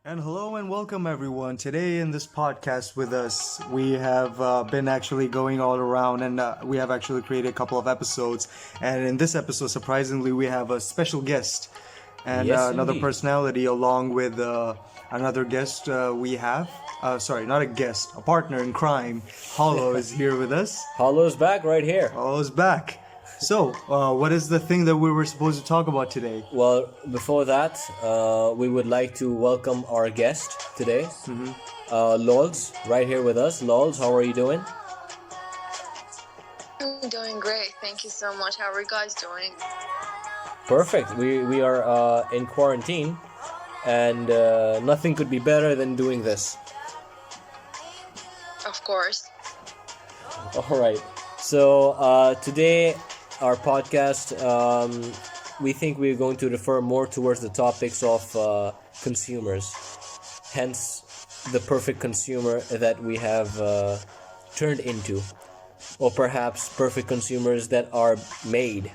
And hello and welcome everyone. Today in this podcast with us, we have been actually going all around and we have actually created a couple of episodes. And in this episode, surprisingly, we have a special guest and Yes, another indeed. personality along with another guest we have. Sorry, not a guest, a partner in crime. Hollow is here with us. Hollow's back right here. Hollow's back. So, what is the thing that we were supposed to talk about today? Well, before that, we would like to welcome our guest today, Lols, right here with us. Lols, how are you doing? I'm doing great. Thank you so much. How are you guys doing? Perfect. We are in quarantine, and nothing could be better than doing this. Of course. All right. So today, our podcast, we think we're going to refer more towards the topics of consumers. Hence, the perfect consumer that we have turned into, or perhaps perfect consumers that are made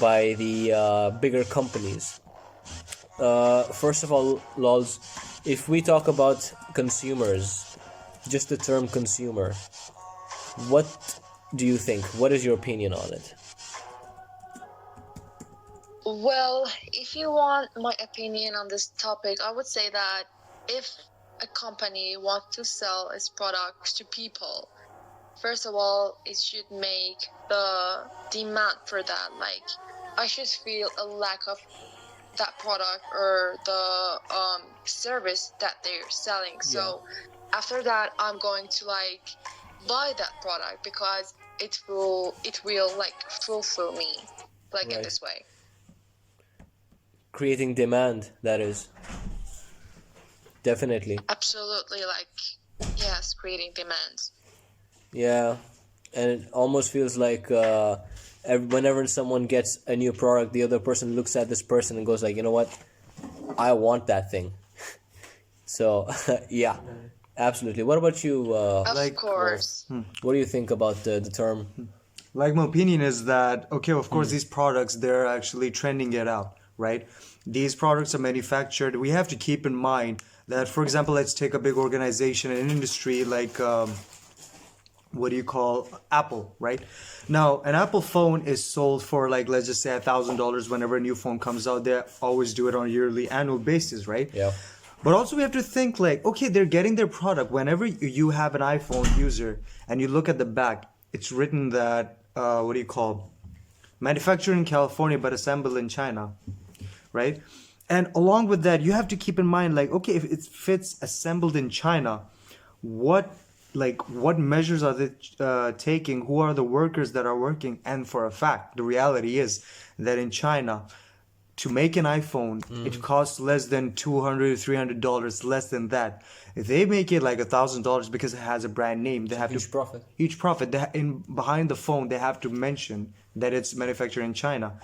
by the bigger companies. First of all, Lols, if we talk about consumers, just the term consumer, what do you think? What is your opinion on it? Well, if you want my opinion on this topic, I would say that if a company wants to sell its products to people, first of all, it should make the demand for that. Like, I should feel a lack of that product or the service that they're selling. So after that, I'm going to buy that product because it will fulfill me in Right. this way. Creating demand, that is. Definitely. Absolutely, yes, creating demands. Yeah. And it almost feels like whenever someone gets a new product, the other person looks at this person and goes like, you know what? I want that thing. So, yeah, absolutely. What about you? Of course. What do you think about the term? Like, my opinion is that, okay, of course, these products, they're actually trending it out, right? These products are manufactured. We have to keep in mind that, for example, let's take a big organization, an industry like, what do you call Apple, right? Now, an Apple phone is sold for, like, let's just say $1,000 whenever a new phone comes out. They always do it on a yearly, annual basis, right? Yeah. But also we have to think like, okay, they're getting their product. Whenever you have an iPhone user and you look at the back, it's written that, what do you call, manufactured in California but assembled in China, right? And along with that, you have to keep in mind like, okay, if it fits assembled in China, what measures are they taking? Who are the workers that are working? And for a fact, the reality is that in China, to make an iPhone, it costs less than $200, $300, less than that. If they make it like $1,000 because it has a brand name, they have Huge to profit. huge profit. Behind the phone, they have to mention that it's manufactured in China.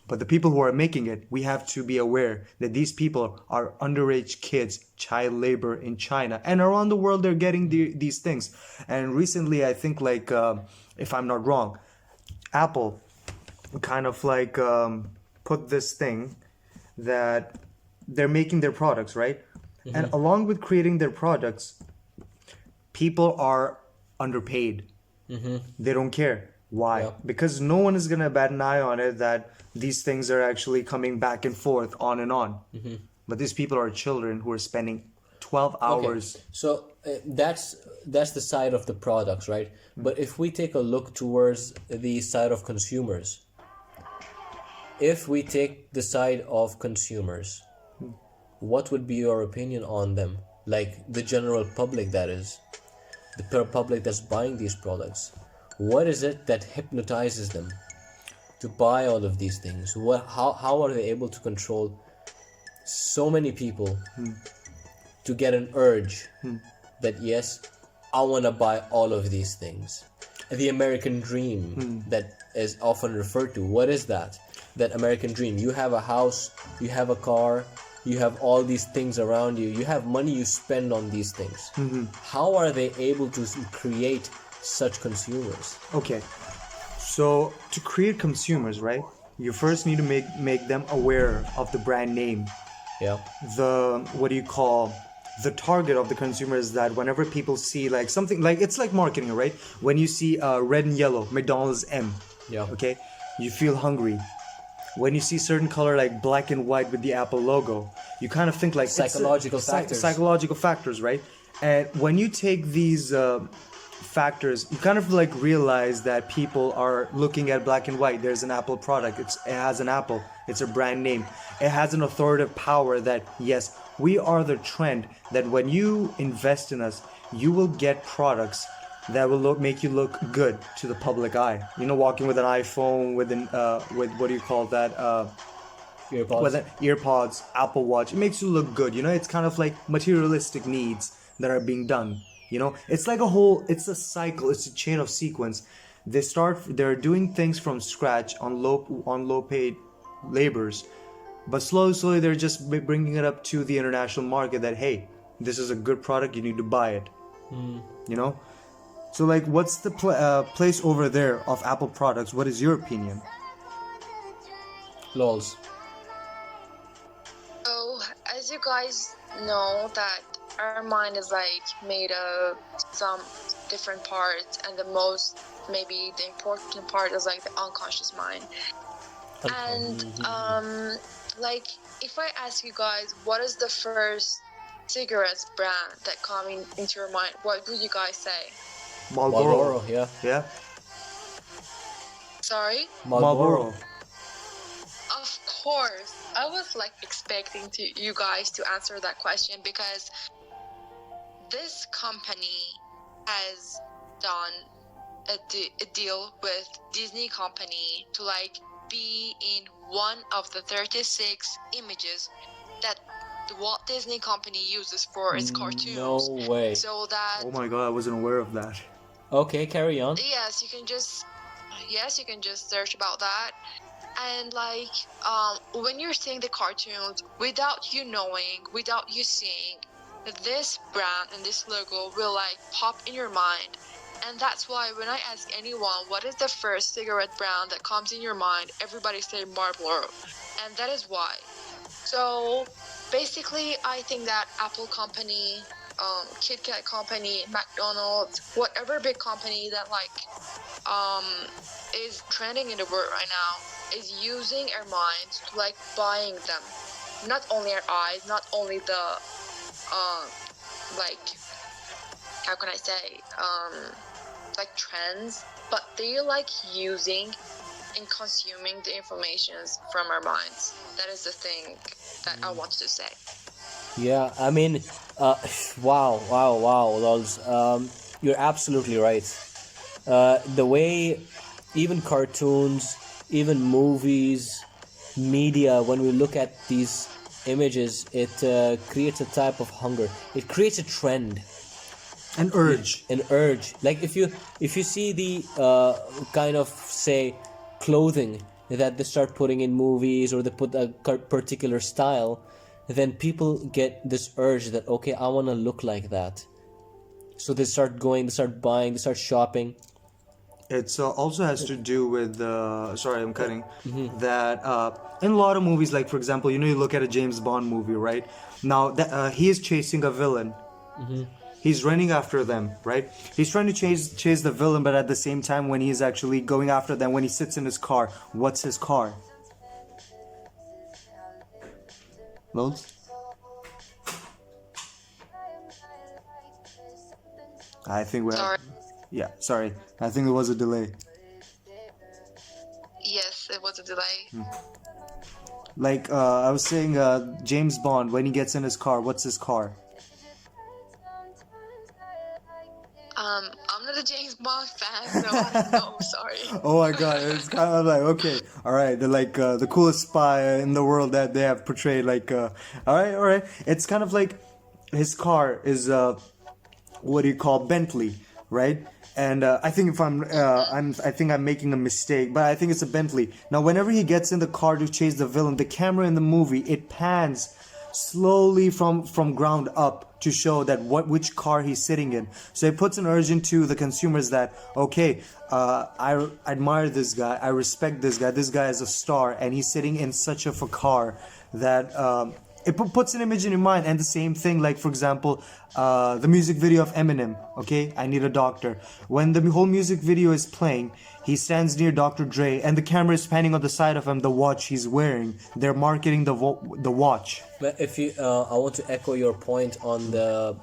But the people who are making it, we have to be aware that these people are underage kids, child labor in China, and around the world they're getting these things. And recently, I think if I'm not wrong, Apple kind of put this thing that they're making their products, right? And along with creating their products, people are underpaid. They don't care. Why? Yeah. Because no one is going to bat an eye on it that these things are actually coming back and forth, on and on. But these people are children who are spending 12 hours. Okay. So that's the side of the products, right? But if we take a look towards the side of consumers, if we take the side of consumers, what would be your opinion on them? Like the general public, that is, the public that's buying these products. What is it that hypnotizes them to buy all of these things? How are they able to control so many people to get an urge that yes, I want to buy all of these things? The American dream that is often referred to. What is that? That American dream. You have a house, you have a car, you have all these things around you, you have money you spend on these things. How are they able to create such consumers? Okay. So to create consumers, right? You first need to make them aware of the brand name Yeah. the what do you call the target of the consumer is that whenever people see like something like it's like marketing, right? When you see red and yellow McDonald's M, Yeah. okay, you feel hungry. When you see certain color like black and white with the Apple logo, you kind of think like it's Psychological factors. psychological factors, right? And when you take these factors, you kind of like realize that people are looking at black and white. There's an Apple product. It has an Apple. It's a brand name. It has an authoritative power that yes, we are the trend. That when you invest in us, you will get products that will make you look good to the public eye. You know, walking with an iPhone, with with what do you call that? Earpods. With earpods, Apple Watch. It makes you look good. You know, it's kind of like materialistic needs that are being done. You know, it's like it's a cycle. It's a chain of sequence. They're doing things from scratch on low paid labors, but slowly they're just bringing it up to the international market that hey, this is a good product. You need to buy it. You know. So like, what's the place over there of Apple products? What is your opinion? Lols. So, as you guys know, that our mind is like made of some different parts, and maybe the important part is like the unconscious mind. And like, if I ask you guys, what is the first cigarettes brand that come into your mind? What would you guys say? Marlboro, yeah. Yeah. Sorry? Marlboro. Of course. I was like expecting you guys to answer that question, because this company has done a deal with Disney company to like be in one of the 36 images that the Walt Disney company uses for its cartoons. No way. So that Oh my god, I wasn't aware of that. Okay, carry on. yes, you can just search about that. And like when you're seeing the cartoons, without you knowing, without you seeing, this brand and this logo will like pop in your mind. And that's why when I ask anyone what is the first cigarette brand that comes in your mind, everybody say Marlboro. And that is why. So basically, I think that Apple company, Kit Kat company, McDonald's, whatever big company that like is trending in the world right now, is using our minds to like buying them. Not only our eyes, not only the like, how can I say, like trends, but they like using and consuming the informations from our minds. That is the thing that I wanted to say. Yeah, I mean, wow, Lols. You're absolutely right. The way even cartoons, even movies, media, when we look at these images, it creates a type of hunger. It creates a trend. An urge. An urge. Like if you see the kind of say clothing that they start putting in movies, or they put a particular style, then people get this urge that okay, I want to look like that. So they start going, they start buying, they start shopping. It also has to do with sorry, I'm cutting. That in a lot of movies, like for example, you look at a James Bond movie, right? Now that he is chasing a villain. He's running after them, right? He's trying to chase the villain, but at the same time, when he's actually going after them, when he sits in his car, what's his car? Loads? I think we're... Sorry. Yeah, sorry. I think there was a delay. Yes, it was a delay. Like, I was saying, James Bond, when he gets in his car, what's his car? I'm not a James Bond fan, so no, sorry. Oh my god, it's kind of like, okay, alright, they're like the coolest spy in the world that they have portrayed, like, alright. It's kind of like his car is, what do you call, Bentley, right? And I think if I think I'm making a mistake, but I think it's a Bentley. Now, whenever he gets in the car to chase the villain, the camera in the movie, it pans slowly from ground up to show that which car he's sitting in. So it puts an urge into the consumers that okay, I admire this guy, I respect this guy. This guy is a star, and he's sitting in such of a car that it puts an image in your mind. And the same thing, like for example, the music video of Eminem, okay, I Need a Doctor. When the whole music video is playing, he stands near Dr. Dre and the camera is panning on the side of him, the watch he's wearing. They're marketing the watch. But if you, I want to echo your point on the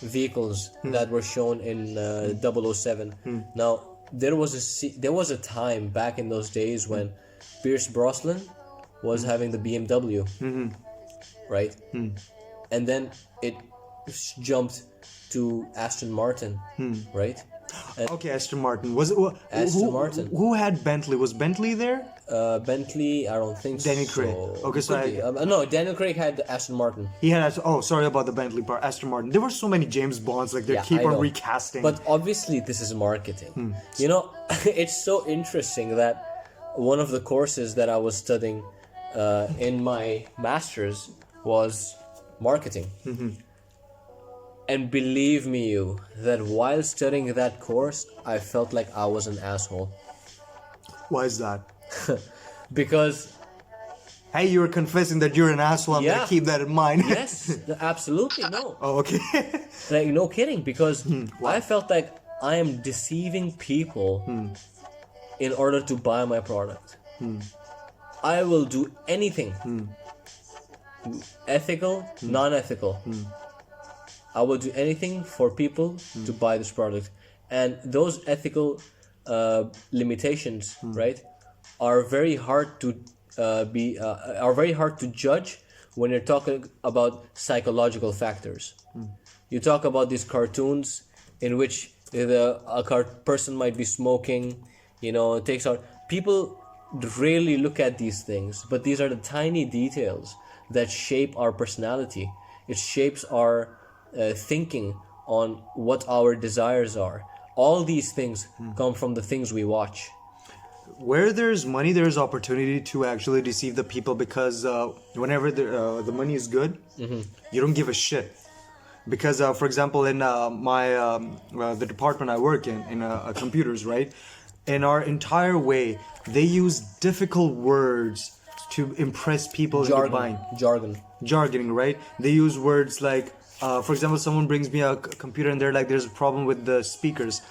vehicles that were shown in 007. Now, there was a time back in those days when Pierce Brosnan was having the BMW, right? And then it jumped to Aston Martin, right? And Okay, Aston Martin. Was it Aston Martin. Who had Bentley? Was Bentley there? Bentley, I don't think Daniel so. Craig. Okay, so Could be. No, Daniel Craig had Aston Martin. He had. Oh, sorry about the Bentley part. Aston Martin. There were so many James Bonds. Like they keep I on know. recasting. But obviously, this is marketing. You know, it's so interesting that one of the courses that I was studying in my master's was marketing. And believe me, you, that while studying that course, I felt like I was an asshole. Why is that? Because, Hey, you were confessing that you're an asshole. I'm Yeah. gonna keep that in mind. yes, absolutely no. Oh, okay. Like, no kidding, because I felt like I am deceiving people in order to buy my product. I will do anything, ethical, non-ethical. I will do anything for people to buy this product, and those ethical limitations, right, are very hard to are very hard to judge when you're talking about psychological factors. You talk about these cartoons in which person might be smoking, you know, it takes out. People rarely look at these things, but these are the tiny details that shape our personality. It shapes our thinking on what our desires are. All these things come from the things we watch. Where there's money, there's opportunity to actually deceive the people, because whenever the money is good, you don't give a shit. Because, for example, in the department I work in computers, right? In our entire way, they use difficult words to impress people into buying. Jargoning, right? They use words like, for example, someone brings me a computer and they're like, there's a problem with the speakers.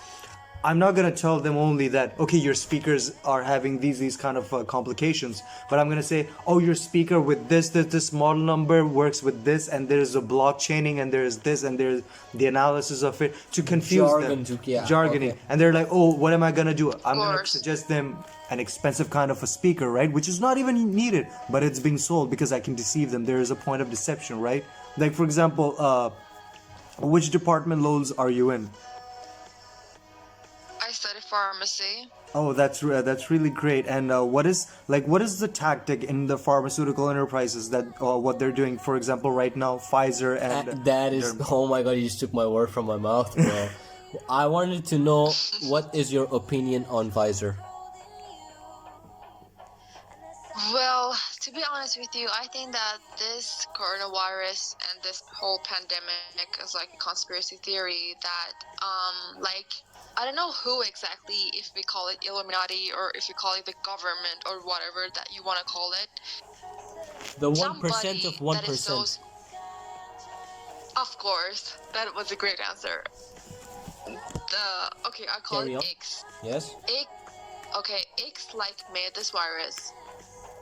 I'm not gonna tell them only that, okay, your speakers are having these kind of complications, but I'm gonna say, oh, your speaker with this model number works with this, and there's a blockchaining, and there's this, and there's the analysis of it, to confuse them. Jargoning. Okay. And they're like, oh, what am I gonna do? I'm gonna course. suggest them an expensive kind of a speaker, right? Which is not even needed, but it's being sold because I can deceive them. There is a point of deception, right? Like, for example, which department, Lols, are you in? I study pharmacy. Oh, that's really great. And what is the tactic in the pharmaceutical enterprises that what they're doing? For example, right now, Pfizer and That is, oh my god, you just took my word from my mouth, bro. I wanted to know, what is your opinion on Pfizer? Well, to be honest with you, I think that this coronavirus and this whole pandemic is like a conspiracy theory that, like, I don't know who exactly, if we call it Illuminati or if you call it the government or whatever that you want to call it. The 1% Somebody of that is 1%. Of course, that was a great answer. Okay, I call Carry it on. X. Yes? X like made this virus,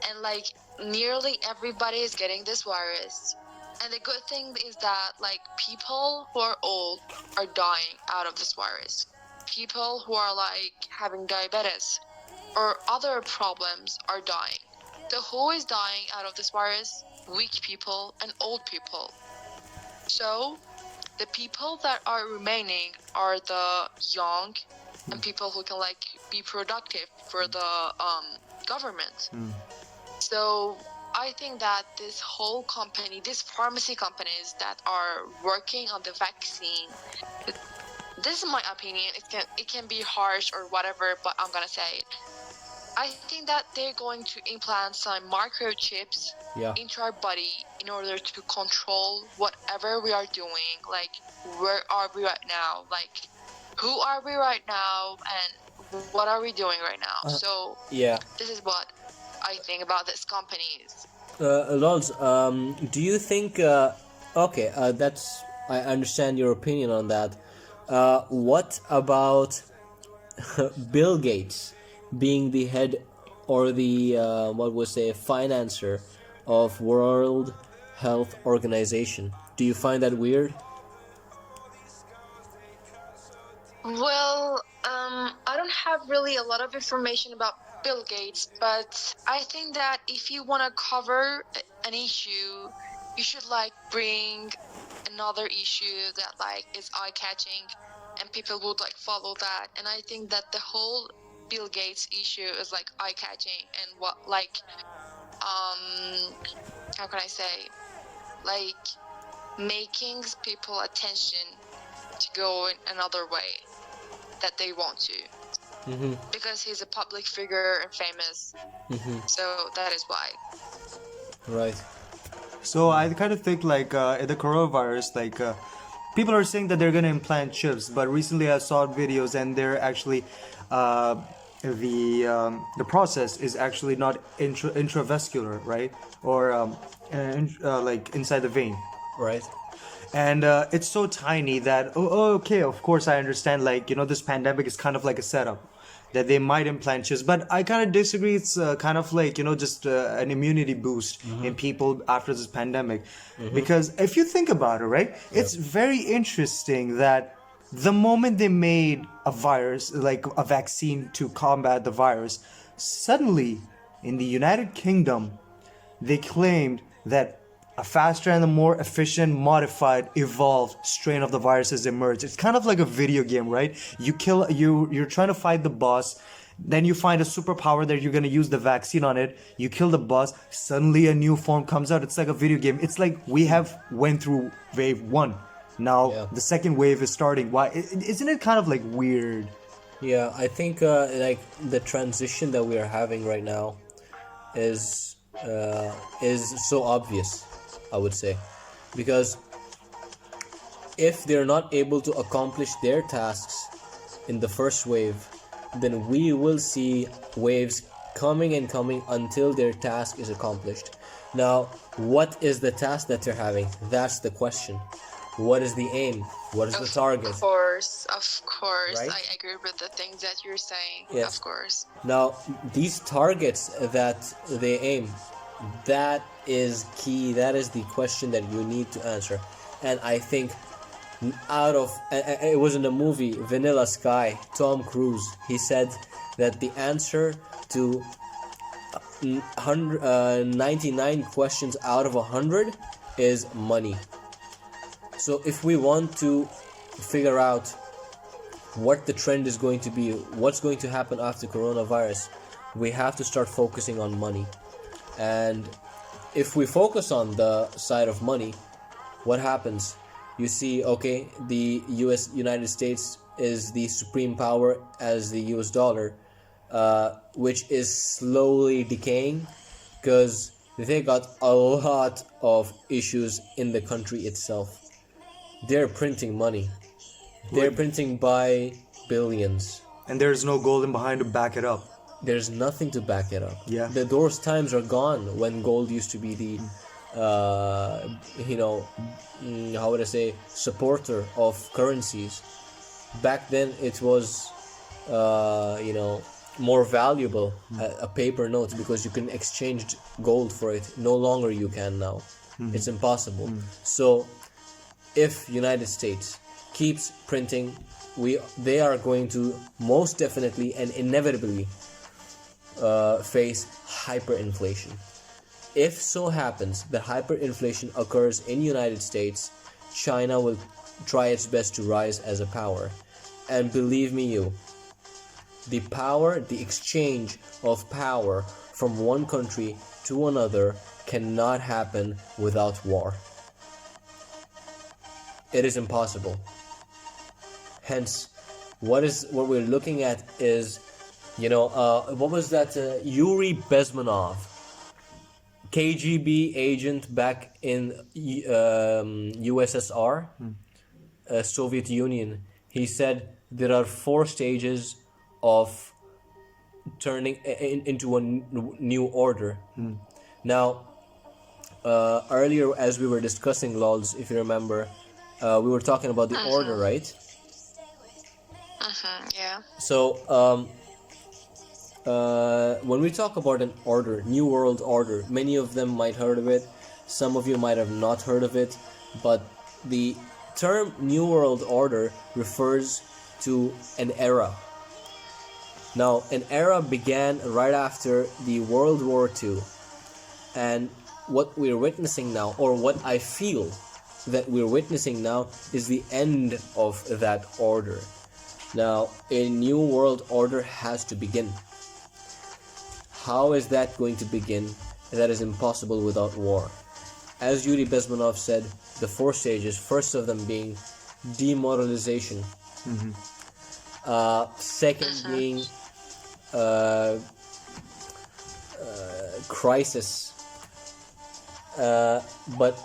and like nearly everybody is getting this virus. And the good thing is that like people who are old are dying out of this virus. People who are like having diabetes or other problems are dying. The who is dying out of this virus? Weak people and old people. So the people that are remaining are the young and people who can like be productive for the government. So I think that this whole company, these pharmacy companies that are working on the vaccine, this is my opinion. It can be harsh or whatever, but I'm gonna say it. I think that they're going to implant some microchips Yeah. into our body in order to control whatever we are doing. Like, where are we right now? Like, who are we right now? And what are we doing right now? So Yeah. this is what I think about these companies. Lols, do you think? Okay, that's I understand your opinion on that. What about Bill Gates being the head or the what would say financer of World Health Organization? Do you find that weird? Well, I don't have really a lot of information about Bill Gates, but I think that if you want to cover an issue, you should like bring another issue that like is eye-catching, and people would like follow that. And I think that the whole Bill Gates issue is like eye-catching and what like how can I say, like making people attention to go in another way that they want to, because he's a public figure and famous. So that is why. Right. So I kind of think like the coronavirus, like people are saying that they're gonna implant chips, but recently I saw videos and they're actually the process is actually not intravascular, right? Or like inside the vein. Right. And it's so tiny that okay, of course I understand, like, you know, this pandemic is kind of like a setup that they might implant chips, but I kind of disagree. It's kind of like, you know, just an immunity boost in people after this pandemic, because if you think about it, right, it's very interesting that the moment they made a virus, like a vaccine to combat the virus, suddenly in the United Kingdom they claimed that a faster and a more efficient, modified, evolved strain of the virus has emerged. It's kind of like a video game, right? You're trying to fight the boss, then you find a superpower that you're gonna use the vaccine on it. You kill the boss, suddenly a new form comes out. It's like a video game. It's like we have went through wave one. Now the second wave is starting. Why? Isn't it kind of like weird? Yeah, I think like the transition that we are having right now is so obvious, I would say, because if they're not able to accomplish their tasks in the first wave, then we will see waves coming and coming until their task is accomplished. Now, what is the task that they're having? That's the question. What is the aim? What is the target? Of course. Right? I agree with the things that you're saying. Yes. Of course. Now, these targets that they aim, that is key. That is the question that you need to answer. And I think it was in the movie Vanilla Sky, Tom Cruise, he said that the answer to 99 questions out of 100 is money. So if we want to figure out what the trend is going to be, what's going to happen after coronavirus, we have to start focusing on money. And if we focus on the side of money, what happens? You see, okay, the United States is the supreme power as the US dollar, which is slowly decaying because they got a lot of issues in the country itself. They're printing money. They're printing by billions. And there's no gold in behind to back it up. There's nothing to back it up. Yeah. Those times are gone when gold used to be the, how would I say, supporter of currencies. Back then it was, more valuable, a paper note, because you can exchange gold for it. No longer you can now. It's impossible. So if United States keeps printing, they are going to most definitely and inevitably face hyperinflation. If so happens that hyperinflation occurs in United States, China will try its best to rise as a power. And believe me the exchange of power from one country to another cannot happen without war. It is impossible. Hence, what we're looking at is, what was that? Yuri Bezmenov, KGB agent back in USSR, Soviet Union. He said there are 4 stages of turning into a new order. Now, earlier as we were discussing LOLs, if you remember, we were talking about the order, right? Yeah. So when we talk about an order, New World Order, many of them might heard of it, some of you might have not heard of it, but the term New World Order refers to an era. Now, an era began right after the World War II, and what we're witnessing now, or what I feel that we're witnessing now, is the end of that order. Now, a new world order has to begin. How is that going to begin? That is impossible without war. As Yuri Bezmenov said, the 4 stages, first of them being demoralization, second being crisis. But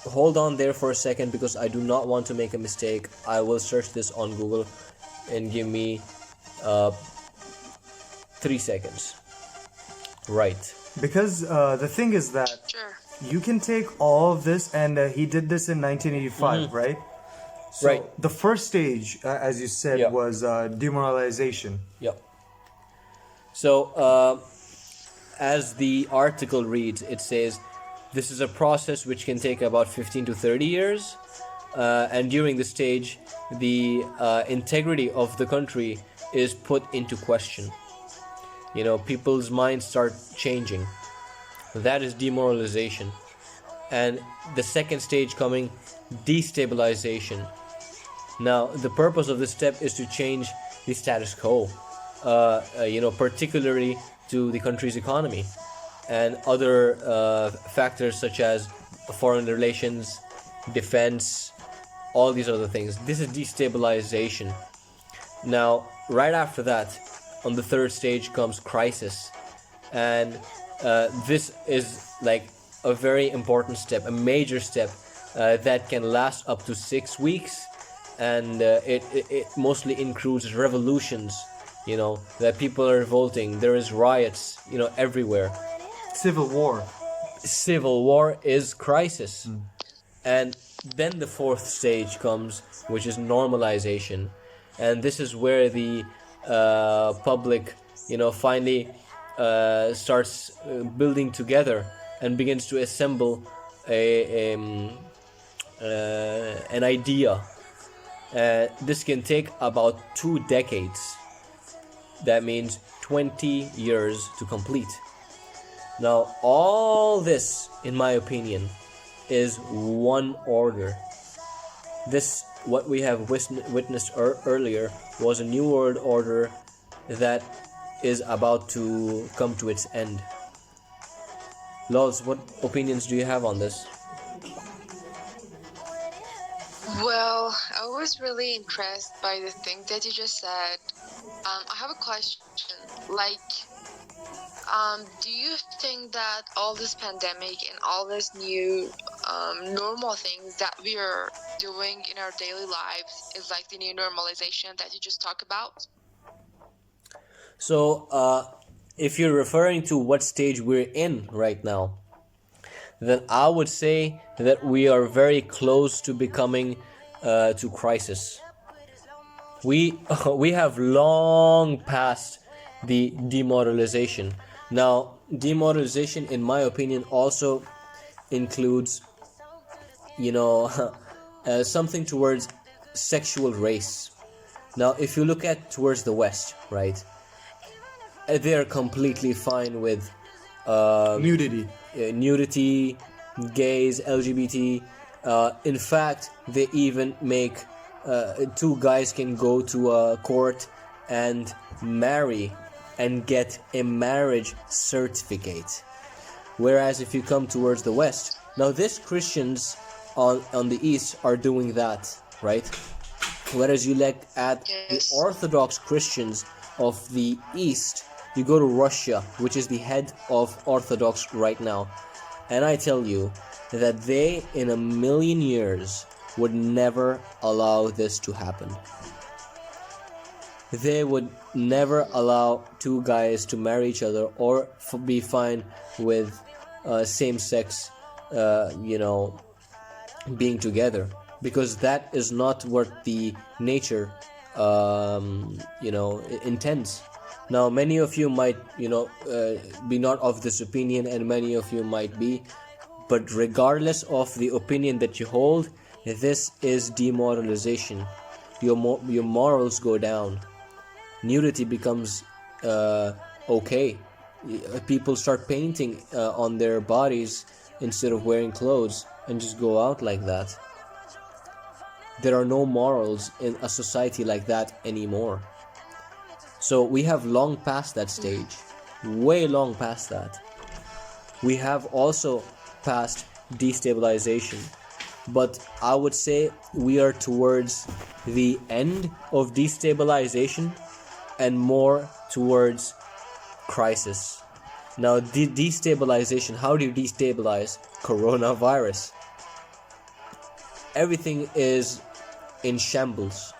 hold on there for a second, because I do not want to make a mistake. I will search this on Google, and give me 3 seconds. Right. Because the thing is that Sure. you can take all of this, and he did this in 1985, right? So Right. the first stage, as you said, Yeah. was demoralization. Yep. So, as the article reads, it says, this is a process which can take about 15 to 30 years. And during the stage, the integrity of the country is put into question. You know, people's minds start changing. That is demoralization. And the second stage coming, destabilization. Now, the purpose of this step is to change the status quo, particularly to the country's economy and other factors such as foreign relations, defense, all these other things. This is destabilization. Now, right after that, on the third stage comes crisis. And this is like a very important step, a major step that can last up to 6 weeks. And it mostly includes revolutions, that people are revolting. There is riots, everywhere. Civil war. Civil war is crisis. And then the fourth stage comes, which is normalization. And this is where the public, finally starts building together and begins to assemble an idea. This can take about 2 decades. That means 20 years to complete. Now, all this, in my opinion, is one order. This, what we have witnessed earlier, was a new world order that is about to come to its end. Lols, what opinions do you have on this? Well, I was really impressed by the thing that you just said. I have a question. Do you think that all this pandemic and all this new normal things that we are doing in our daily lives is like the new normalization that you just talked about? So, if you're referring to what stage we're in right now, then I would say that we are very close to becoming to crisis. We have long passed the demoralization. Now, demoralization, in my opinion, also includes, something towards sexual race. Now, if you look at towards the West, right, they are completely fine with Nudity. nudity, gays, LGBT. In fact, they even make 2 guys can go to a court and marry and get a marriage certificate. Whereas if you come towards the West, now these Christians on the East are doing that, right? Whereas you look at the Orthodox Christians of the East, you go to Russia, which is the head of Orthodox right now, and I tell you that they, in a million years, would never allow this to happen. They would never allow 2 guys to marry each other or be fine with same-sex you know, being together, because that is not what the nature you know, intends. Now many of you might, you know, be not of this opinion, and many of you might be, but regardless of the opinion that you hold, this is demoralization. Your morals go down. Nudity becomes okay. People start painting on their bodies instead of wearing clothes, and just go out like that. There are no morals in a society like that anymore. So we have long passed that stage, way long past that. We have also passed destabilization, but I would say we are towards the end of destabilization and more towards crisis. Now, destabilization, how do you destabilize? Coronavirus. Everything is in shambles,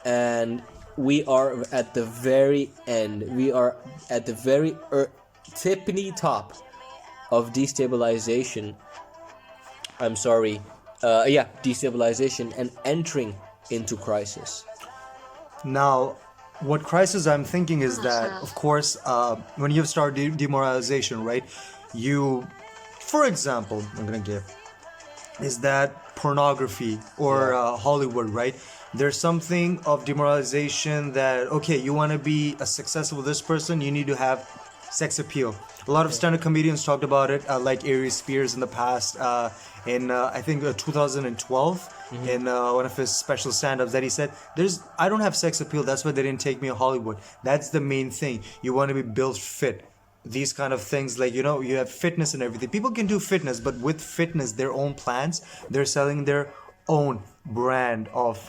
and we are at the very end. We are at the very tippity top of destabilization. I'm sorry. Destabilization and entering into crisis. Now, what crisis I'm thinking is that, of course, when you start demoralization, right? You, for example, I'm gonna give, is that pornography or Hollywood, right? There's something of demoralization that, okay, you want to be a successful this person, you need to have sex appeal. A lot of stand-up comedians talked about it, like Aries Spears in the past, in I think 2012, in one of his special stand-ups, that he said, I don't have sex appeal, that's why they didn't take me to Hollywood. That's the main thing. You want to be built fit. These kind of things, like, you know, you have fitness and everything. People can do fitness, but with fitness, their own plans, they're selling their own brand of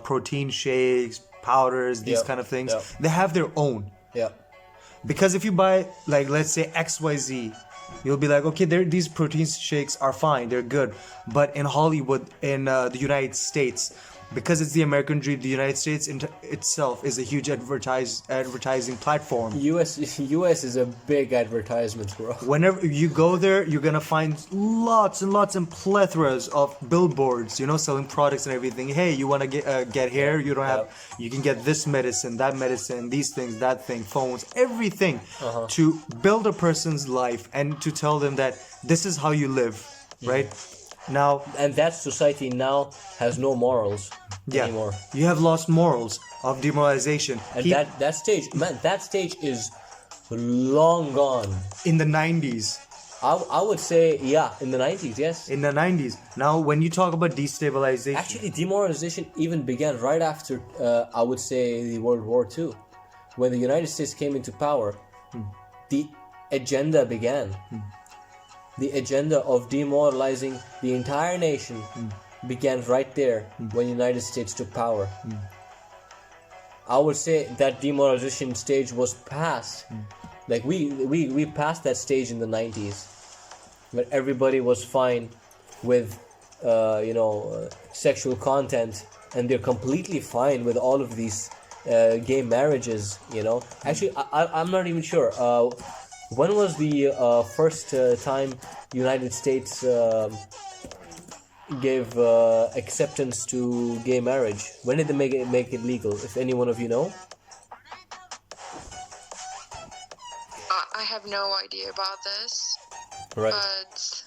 protein shakes, powders, these kind of things. They have their own. Yeah. Because if you buy, like, let's say XYZ, you'll be like, okay, these protein shakes are fine, they're good. But in Hollywood, in the United States, because it's the American dream, the United States itself is a huge advertising platform. US is a big advertisement, bro. Whenever you go there, you're gonna find lots and lots and plethoras of billboards, you know, selling products and everything. Hey, you wanna get hair? You don't have. You can get this medicine, that medicine, these things, that thing, phones, everything, to build a person's life and to tell them that this is how you live, right? Now, and that society now has no morals anymore. You have lost morals of demoralization. And that stage is long gone. In the 90s. I would say, in the 90s, yes. In the 90s. Now, when you talk about destabilization... Actually, demoralization even began right after, I would say, the World War II. When the United States came into power, the agenda began. The agenda of demoralizing the entire nation began right there when the United States took power. I would say that demoralization stage was past. Like we passed that stage in the 90s, when everybody was fine with sexual content, and they're completely fine with all of these gay marriages. You know, actually, I'm not even sure. When was the first time United States gave acceptance to gay marriage? When did they make it legal? If any one of you know? I have no idea about this. Right. But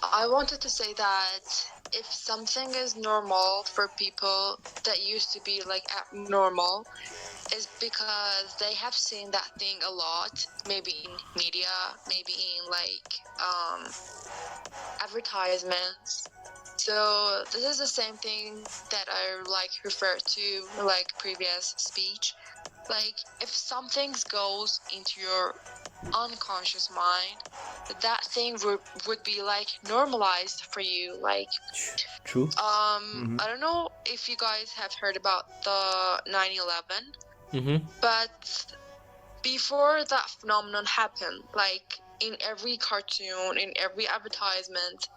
I wanted to say that if something is normal for people that used to be like abnormal, is because they have seen that thing a lot, maybe in media, maybe in like advertisements. So this is the same thing that I like referred to like previous speech. Like if something goes into your unconscious mind, that thing would be like normalized for you. Like True. I don't know if you guys have heard about the 9/11. But before that phenomenon happened, like in every cartoon, in every advertisement,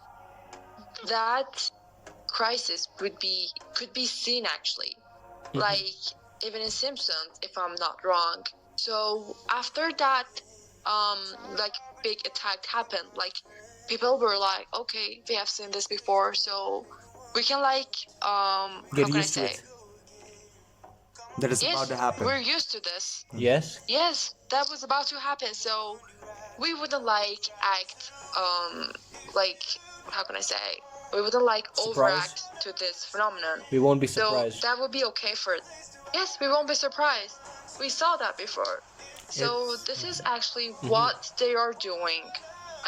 that crisis could be seen actually. Like even in Simpsons, if I'm not wrong. So after that, like big attack happened, like people were like, okay, we have seen this before, so we can like how Get can I used to say? it. That is about Yes, to happen. we're used to this. Yes. Yes, that was about to happen. So we wouldn't like act like how can I say? We wouldn't like Surprised? overact to this phenomenon. We won't be So surprised. that would be okay for. Yes, we won't be surprised. We saw that before. So this is actually what they are doing.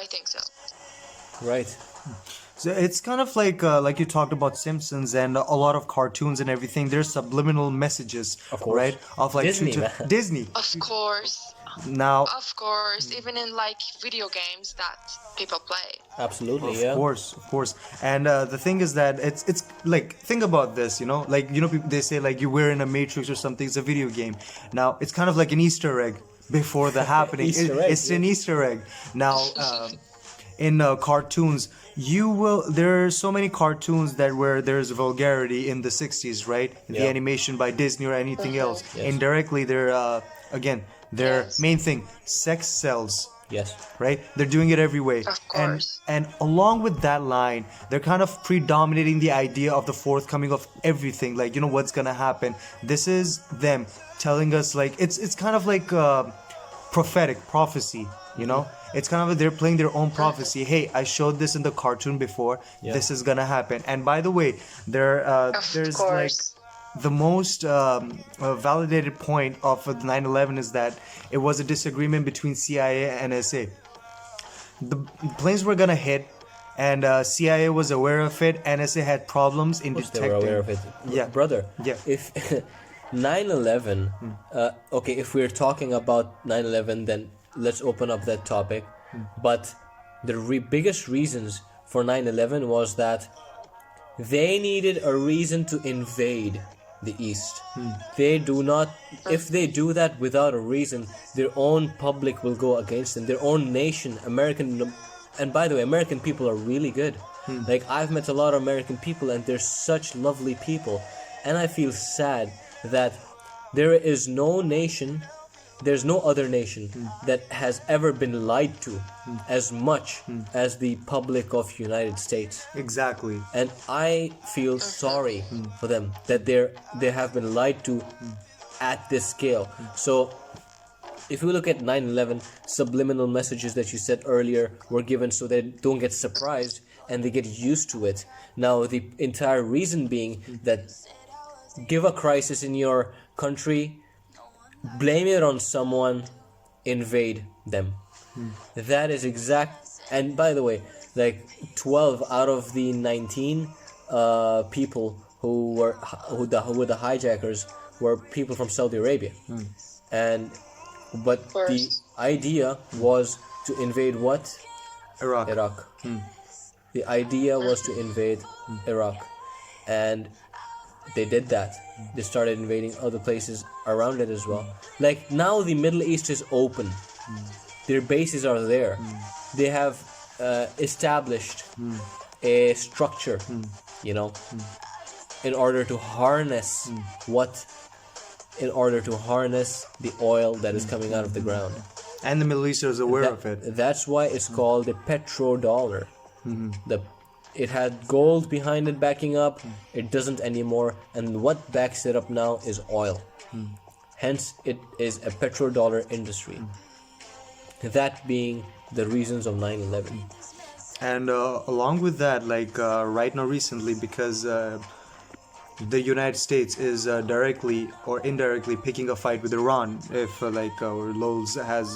I think so. Right. So it's kind of like you talked about Simpsons and a lot of cartoons and everything. There's subliminal messages, Of course. right? Of like Disney, man. Disney. Of course. Now, Of course, even in like video games that people play. Absolutely. of Yeah. course. And the thing is that it's like think about this, people, they say like you were in a Matrix or something. It's a video game. Now it's kind of like an Easter egg before the happening. Easter egg, It's yeah. an Easter egg. Now, in cartoons, there are so many cartoons that where there's vulgarity in the 60s, right? The Yeah. animation by Disney or anything else. Yes. Indirectly, they're again their Yes. main thing, sex sells. Yes. Right, they're doing it every way. Of course. And along with that line, they're kind of predominating the idea of the forthcoming of everything. Like, what's gonna happen. This is them telling us, like, it's kind of like prophetic prophecy. It's kind of they're playing their own prophecy. Hey, I showed this in the cartoon before. Yeah. This is gonna happen. And by the way, there's like course. the most validated point of the 9/11 is that it was a disagreement between CIA and NSA. The planes were gonna hit, and CIA was aware of it. NSA had problems in Of course detecting. they were aware of it. Yeah. Brother. Yeah. If 9/11, okay, if we're talking about 9/11, then let's open up that topic. But the biggest reasons for 9/11 was that they needed a reason to invade the East. They do not, if they do that without a reason, their own public will go against them. Their own nation, American, and by the way, American people are really good. Like, I've met a lot of American people and they're such lovely people. And I feel sad that there is no nation, there's no other nation that has ever been lied to as much as the public of United States. Exactly. And I feel sorry for them that they have been lied to at this scale. So if you look at 9/11, subliminal messages that you said earlier were given so they don't get surprised and they get used to it. Now the entire reason being that give a crisis in your country, blame it on someone, invade them. That is exact. And by the way, like 12 out of the 19 people who were the hijackers were people from Saudi Arabia. But the course. idea was to invade what? Iraq. Iraq. The idea was to invade Iraq, and they did that. They started invading other places around it as well. Like, now the Middle East is open. Their bases are there. They have established a structure, in order to harness in order to harness the oil that is coming out of the ground. And the Middle East is aware of it. That's why it's called the petrodollar. It had gold behind it backing up. It doesn't anymore. And what backs it up now is oil. Hence, it is a petrodollar industry. That being the reasons of 9/11. And along with that, like right now recently, because the United States is directly or indirectly picking a fight with Iran, if Lols has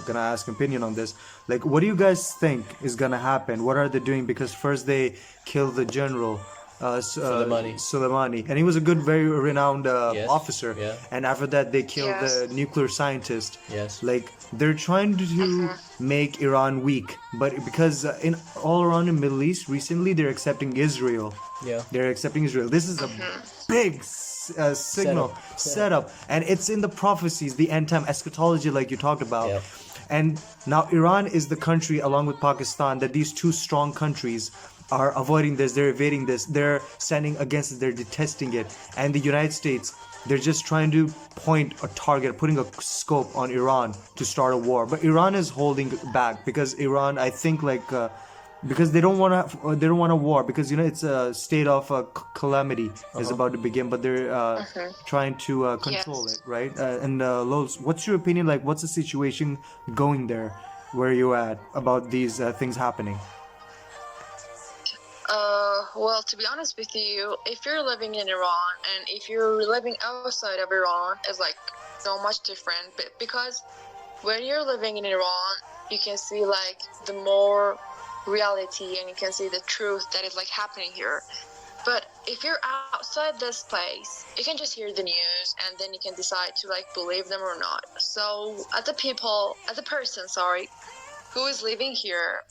gonna ask opinion on this, like, what do you guys think is gonna happen? What are they doing? Because first they killed the general Soleimani, and he was a good, very renowned Yes, officer. yeah. And after that, they killed Yes. the nuclear scientist. Yes. Like, they're trying to make Iran weak, but because in all around the Middle East recently, they're accepting Israel. Yeah. They're accepting Israel. This is a big signal Setup. setup, and it's in the prophecies, the end time eschatology, like you talked about. Yep. And now Iran is the country, along with Pakistan, that these two strong countries are avoiding this, they're evading this, they're standing against it, they're detesting it. And the United States, they're just trying to point a target, putting a scope on Iran to start a war. But Iran is holding back because Iran, I think, because they don't want a war, because it's a state of calamity is about to begin, but they're trying to control Yes. it, right? And Lols, what's your opinion? Like, what's the situation going there, where you at about these things happening? Well, to be honest with you, if you're living in Iran and if you're living outside of Iran, it's like so much different. But because when you're living in Iran, you can see like the more reality and you can see the truth that is like happening here. But if you're outside this place, you can just hear the news and then you can decide to like believe them or not. So as a person, sorry, who is living here,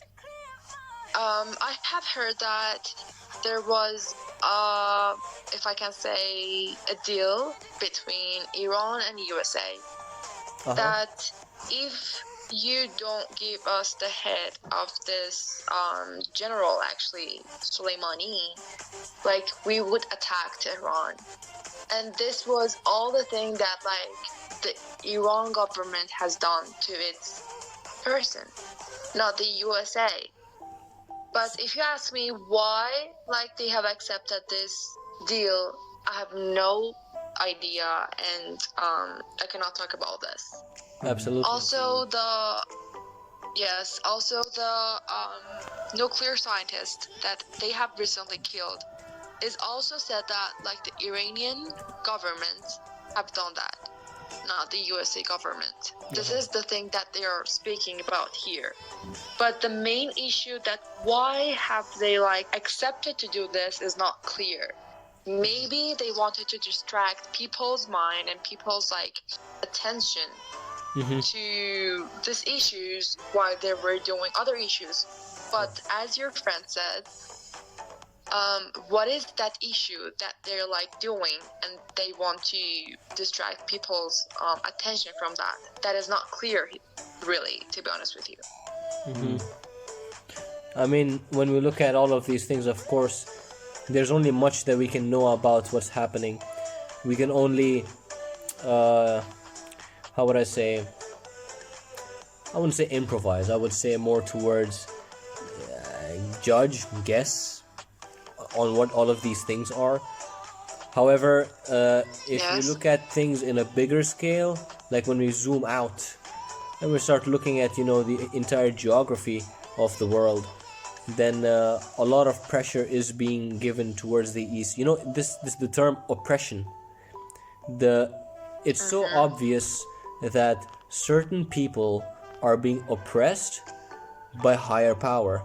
I have heard that there was, if I can say, a deal between Iran and USA that if you don't give us the head of this general, actually, Soleimani, like we would attack Tehran. And this was all the thing that like the Iran government has done to its person, not the USA. But if you ask me why, like, they have accepted this deal, I have no idea, and I cannot talk about this. Absolutely. Also, the nuclear scientist that they have recently killed is also said that, like, the Iranian government have done that, not the USA government. This is the thing that they are speaking about here. But the main issue that why have they like accepted to do this is not clear. Maybe they wanted to distract people's mind and people's like attention to these issues while they were doing other issues. But as your friend said, what is that issue that they're like doing and they want to distract people's attention from that? That is not clear, really, to be honest with you. I mean, when we look at all of these things, of course, there's only much that we can know about what's happening. We can only, how would I say? I wouldn't say improvise. I would say more towards judge, guess on what all of these things are. However, if we look at things in a bigger scale, like when we zoom out and we start looking at, the entire geography of the world, then a lot of pressure is being given towards the east. This the term oppression. It's so obvious that certain people are being oppressed by higher power.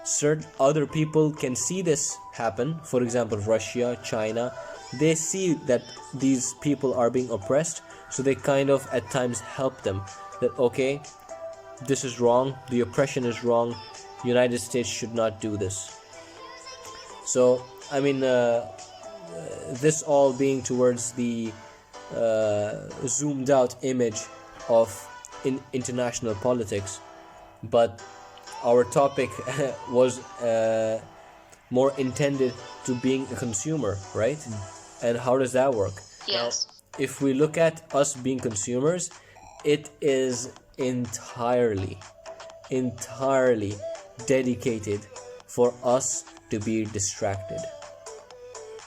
Certain other people can see this happen. For example, Russia, China, they see that these people are being oppressed, so they kind of at times help them. That okay, this is wrong, the oppression is wrong, United States should not do this. So I mean, this all being towards the zoomed out image of international politics, but our topic was more intended to being a consumer, right? And how does that work? Yes. Now, if we look at us being consumers, it is entirely dedicated for us to be distracted.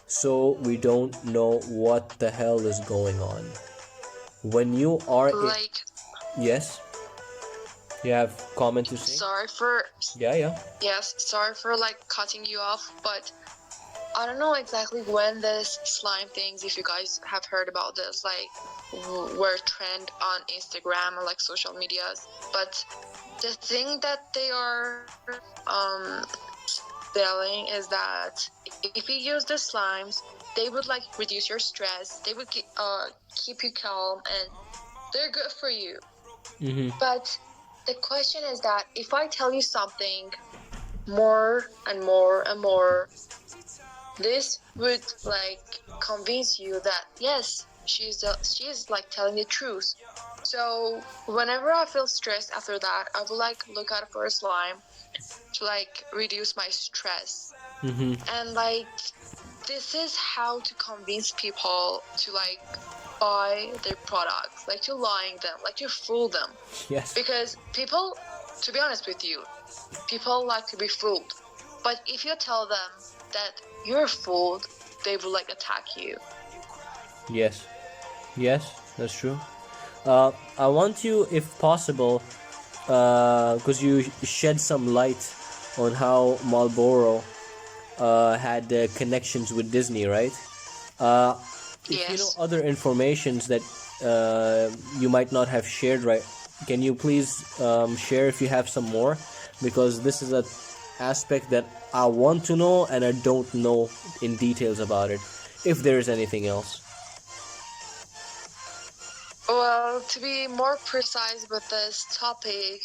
So we don't know what the hell is going on. When you are yes, you have comment to say? Sorry for like cutting you off, but I don't know exactly when this slime things, if you guys have heard about this, like were trend on Instagram or like social medias. But the thing that they are selling is that if you use the slimes, they would like reduce your stress, they would keep you calm, and they're good for you. But the question is that if I tell you something more and more and more, this would like convince you that yes, she's like telling the truth. So whenever I feel stressed after that, I will like look out for a slime to like reduce my stress. And like this is how to convince people to like buy their products, like to lying them, like to fool them. Yes. Because people, to be honest with you, people like to be fooled. But if you tell them that you're fooled, they will like attack you. Yes. Yes, that's true. I want you, if possible, because you shed some light on how Marlboro had connections with Disney, right? If you know Yes. other informations that you might not have shared, right? Can you please share if you have some more? Because this is a aspect that I want to know and I don't know in details about it. If there is anything else. Well, to be more precise with this topic,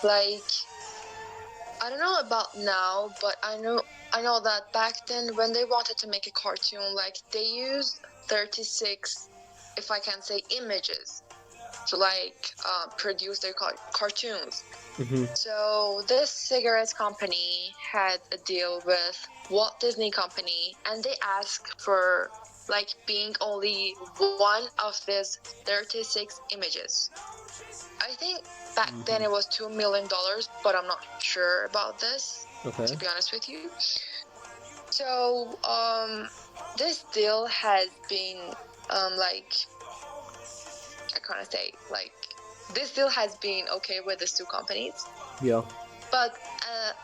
like I don't know about now, but I know that back then when they wanted to make a cartoon, like they used 36, if I can say, images to like produce their cartoons. So this cigarette company had a deal with Walt Disney Company, and they asked for like being only one of these 36 images. I think back then it was $2 million, but I'm not sure about this, Okay. to be honest with you. So this deal has been like I can't say like this deal has been okay with these two companies. Yeah. But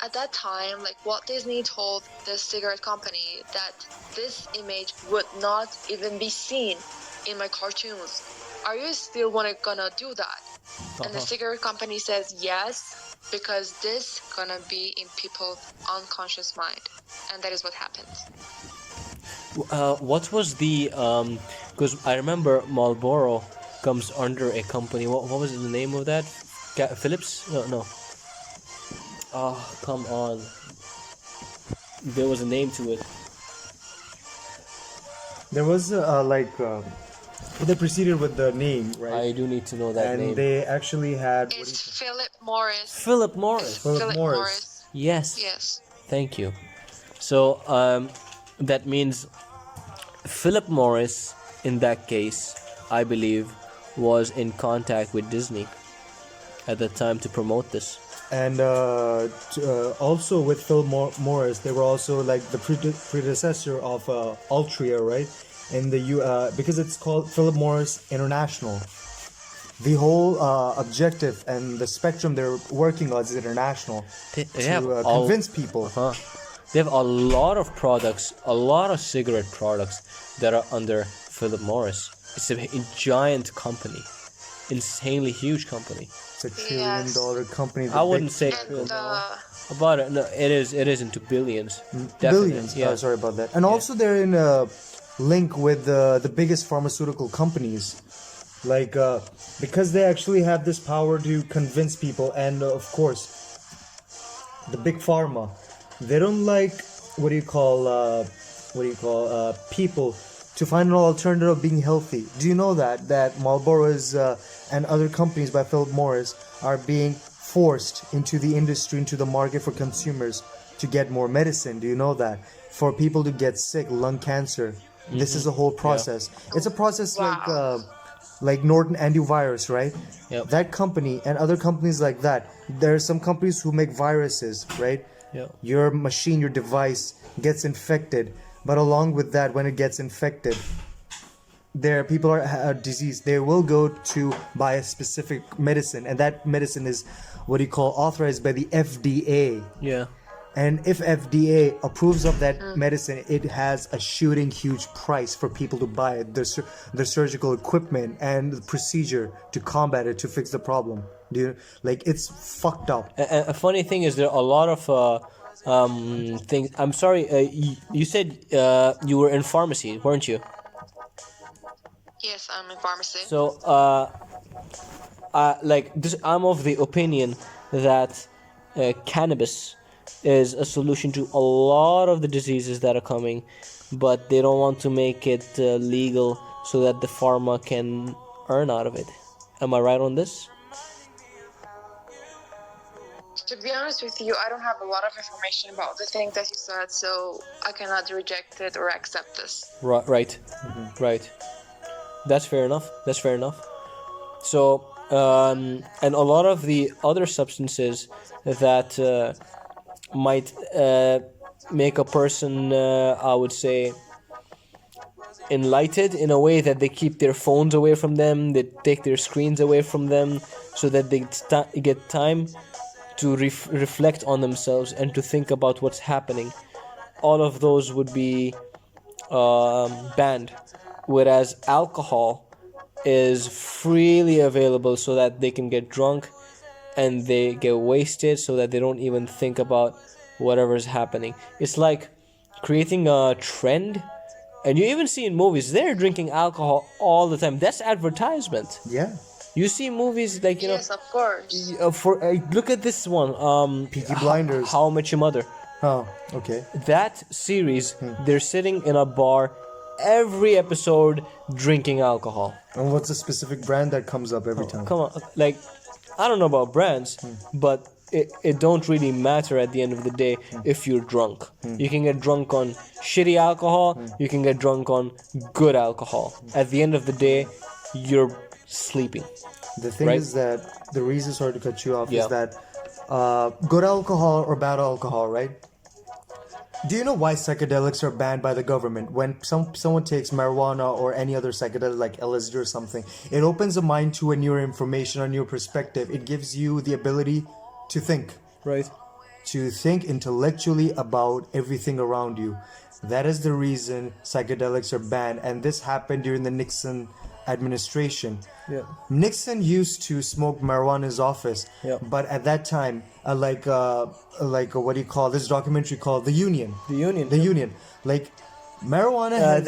at that time, like Walt Disney told the cigarette company that this image would not even be seen in my cartoons. Are you still gonna do that? And the cigarette company says yes, because this gonna be in people's unconscious mind, and that is what happened. What was the because I remember Marlboro comes under a company. What was the name of that? Philips? No. Oh, come on. There was a name to it. There was they proceeded with the name, right? I do need to know that And name. they actually had It's Philip Morris. Philip Morris. Philip Morris. Yes. Yes. Thank you. So that means Philip Morris, in that case, I believe, was in contact with Disney at the time to promote this. And also with Phil Morris, they were also like the predecessor of Altria, right? In the because it's called Philip Morris International. The whole objective and the spectrum they're working on is international They have to all- convince people. They have a lot of products, a lot of cigarette products that are under Philip Morris. It's a giant company, insanely huge company. It's a $1 trillion company. I wouldn't say And about it. No, it is into billions. Definitely. Billions. Yeah. Oh, sorry about that. And also they're in a link with the biggest pharmaceutical companies, like because they actually have this power to convince people. And of course, the big pharma, they don't like people to find an alternative of being healthy. Do you know that Marlboro is and other companies by Philip Morris are being forced into the industry, into the market for consumers to get more medicine? Do you know that? For people to get sick, lung cancer. This is a whole process. It's a process like Norton antivirus, right? Yep. That company and other companies like that. There are some companies who make viruses, right? Yep. Your machine, your device gets infected, but along with that, when it gets infected, people are diseased. They will go to buy a specific medicine, and that medicine is authorized by the FDA. Yeah. And if FDA approves of that medicine, it has a shooting huge price for people to buy it. The surgical equipment and the procedure to combat it, to fix the problem. It's fucked up. A funny thing is there are a lot of things. I'm sorry. You said you were in pharmacy, weren't you? yes, I'm in pharmacy. So, like this, I'm of the opinion that cannabis is a solution to a lot of the diseases that are coming, but they don't want to make it legal so that the pharma can earn out of it. Am I right on this? To be honest with you, I don't have a lot of information about the thing that you said, so I cannot reject it or accept this. Right. Right. That's fair enough. That's fair enough. So, and a lot of the other substances that might make a person, I would say, enlightened in a way that they keep their phones away from them, they take their screens away from them, so that they get time to reflect on themselves and to think about what's happening. All of those would be banned, whereas alcohol is freely available so that they can get drunk and they get wasted so that they don't even think about whatever's happening. It's like creating a trend, and you even see in movies they're drinking alcohol all the time. That's advertisement. Yeah. You see movies like, you Yes, of course. look at this one, Peaky Blinders. How I Met Your Mother. Oh, okay. That series, they're sitting in a bar every episode drinking alcohol. And what's the specific brand that comes up every time? Come on, like, I don't know about brands, but it don't really matter at the end of the day if you're drunk. You can get drunk on shitty alcohol, you can get drunk on good alcohol. At the end of the day, you're sleeping. The thing Right. is that the reason, sorry to cut you off, Yeah. is that good alcohol or bad alcohol, right? Do you know why psychedelics are banned by the government? When someone takes marijuana or any other psychedelic like LSD or something, it opens the mind to a newer information, a new perspective. It gives you the ability to think. Right. To think intellectually about everything around you. That is the reason psychedelics are banned, and this happened during the Nixon administration. Yeah. Nixon used to smoke marijuana in his office, Yeah. but at that time, what do you call this documentary called The Union? The Union. The Union. Like, marijuana has...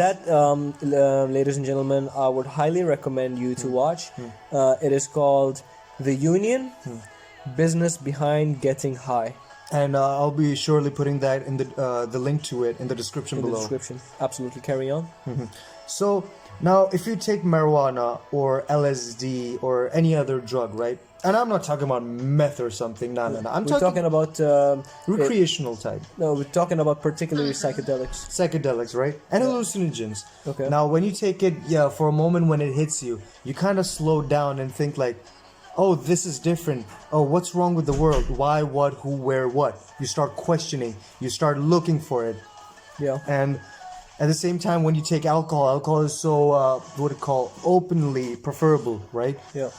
Ladies and gentlemen, I would highly recommend you to watch. It is called The Union, Business Behind Getting High. And I'll be surely putting that in the link to it in the description In the below. description. Absolutely, carry on. So now, if you take marijuana or LSD or any other drug, right? And I'm not talking about meth or something. No. I'm We're talking about recreational type we're talking about particularly psychedelics. psychedelics, right? And hallucinogens. Okay. Now, when you take it, for a moment when it hits you, you kind of slow down and think like, oh, this is different. Oh, what's wrong with the world? Why, what, who, where, what? You start questioning. You start looking for it. Yeah. And at the same time, when you take alcohol is so, openly preferable, right? Yeah.